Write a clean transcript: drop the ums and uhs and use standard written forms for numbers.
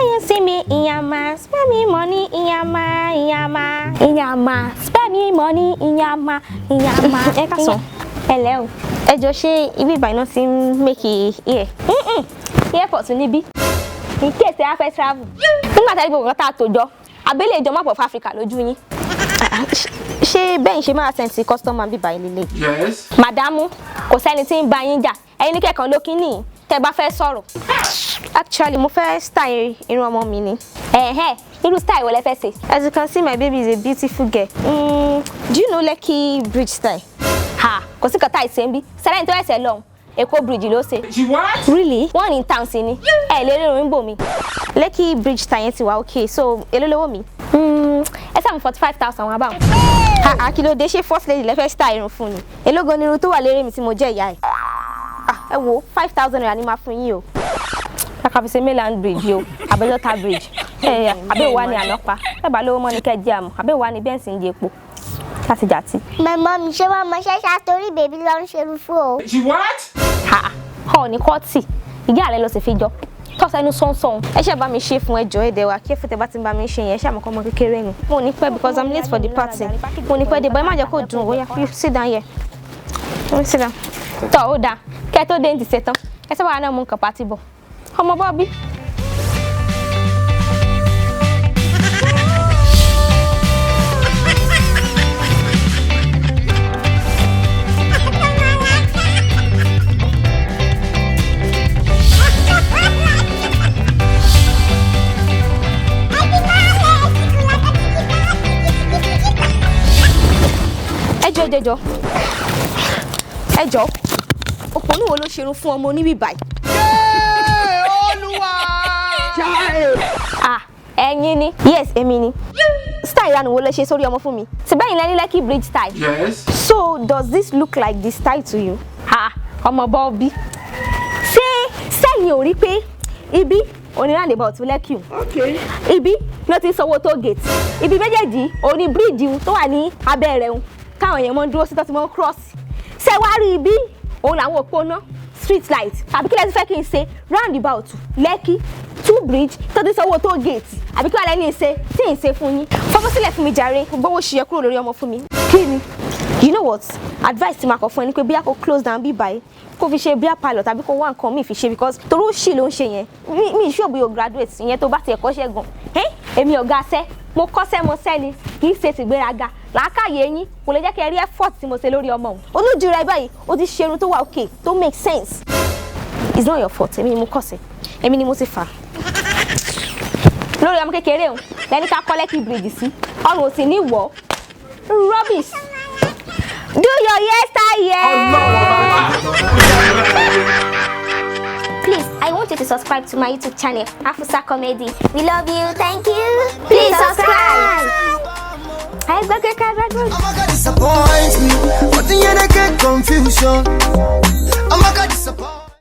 you see me in Yama, spend me money in Yama, in Yama, in Yama, spend me money in Yama, in Yama. Hello. Ẹ jọ̀ọ́ ṣé ibi ìbàyìí náà ti make ear. Airport níbí. In case I fẹ́ travel. Nígbà tí gbogbo ta tó jọ, abẹ́lé ìjọ map of Africa lójú yín. Ṣé bẹ́ẹ̀ ṣe máa send sí customer bí báyìí lele? Yes. Madamu, kò sẹ́ni tí ń bá yín jà. Ẹ̀yin ní kẹ́kàn ló kíní tẹ́ bá fẹ́ sọ̀rọ̀. Actually, mo fẹ́ style irun ọmọ mi ni. Irú style wo lẹ fẹ́ ṣe? As you can see, my baby is a beautiful girl. Do you know Lekki bridge style? Ha, kò sí kan tá ìṣe ń bí. Sẹ́lẹ̀ tó ẹ̀sẹ̀ lọ́hùn. Èkó bridge ló ṣe. What? Really? One in town sí ni. Ẹ lè rí irun bò mi. Lekki bridge style yẹn ti wà okay, so èló lówó mi? Ẹ sá mi 45,000 wá báwọn. Ha, kí ló dé ṣe first lady lẹ fẹ́ style irun fún ni. Èló gan ni irun tó wà lérè mi tí mo jẹ́ ìyá ẹ̀. Ẹ wo 5,000 naira ni máa fún yín o. Kàkà fi ṣe mainland bridge o, Abẹ́òkúta bridge. Àbẹ́ wà ní ànọ́pa. Ẹ bá lówó mọ́ ní kẹ́ jẹ́ àmọ́. Àbẹ́ wà ní bẹ́ǹsì ń jẹ epo. Láti jàtí. My mom ṣe wá mọ ṣẹ́ṣá torí bèbí lọ ń ṣerú fún o. She what? Ha, ní kọ́ọ̀tì. Ìyá rẹ̀ lọ sì fi jọ. Tọ́sẹ̀ inú sọ́nsọ́n. Ẹ ṣe bá mi ṣe fún ẹjọ́ èdè wa kí ẹ̀fọ́ tẹ bá ti bá mi ṣe yẹn. Ẹ ṣe àmọ́kọ́ ọmọ kékeré ni. Mo ní pẹ́ because I'm late for the party. Mo ní pẹ́ dé bọ́ ẹ má jẹ́ kó dùn ó yá. You sit down here. Sit down. Tọ́ ó dáa. Kẹ́ tó dé ní ti ṣe tán. Ẹ sábà náà mú nǹkan pàtí bọ̀. Ọmọ Bọ́bí. Ẹjọ́ òpónú wo ló ṣerun fún ọmọ oníbí báyìí? Olúwa! Ẹ̀yin ni. Yes, èmi ni. Style ìyanu wo lẹ ṣe sórí ọmọ fún mi? Ti bẹ́yìn lẹ́ni Lekki bridge style. Yes. So does this look like the style to you? Ọmọ Bọ́bí. Ṣé sẹ́yìn ò rí pé ibi onírànlẹ̀ bọ̀ tó Lekki? Okay. Ibi ló ti sanwó tó gate. Ibi méjèèjì òní bridge tó wà ní abẹ́ rẹ̀ ń. Káwọn èèyàn mọ́ dúró sí tó ti mọ́ cross. Ṣé wá rí ibi òun làwọn òpónà street light àbí kí lẹ ti fẹ́ kí n ṣe roundabout Lekki 2 bridge tó ti sanwó tó gate àbí kí wàá lẹ́ni ṣe tí ì ṣe fún yín. Fọwọ́ sílẹ̀ fún mi jàre gbówó ṣiyẹ kúrò lórí ọmọ fún mi. Kí ni? You know what? Advice ti máa kọ fún ẹ ní pé bí a kò close down bí báyìí kó fi ṣe beer parlour tàbí kó wá nǹkan míì fi ṣe because torí ó ṣì ló ń ṣe yẹn mi ìṣó bí o graduate ìyẹn tó bá ti ẹ̀kọ́ ṣẹ́ gan. Èmi ọ̀gá ṣẹ́ mo kọ́ṣẹ́ mo sẹ́ni kì í ṣe tìgbéraga làákàyè yín kò lè jẹ́ kí ẹ rí effort tí mo ṣe lórí ọmọ òun. Olójú rẹ báyìí ó ti ṣerun tó wà okay tó make sense. It's not your fault. Èmi ni mo kọ́ṣẹ́ èmi ni mo ti fà. Lórí ọmọ kékeré òun lẹ́ni ká kọ́ Lekki bridge sí ọrùn òsì ní ìwọ rubbish. Do your hairstyle here. Please, I want you to subscribe to my YouTube channel, Afusa Comedy. We love you. Thank you. Please subscribe. I'm not gonna disappoint me, but then you get confusion. I'm not gonna disappoint.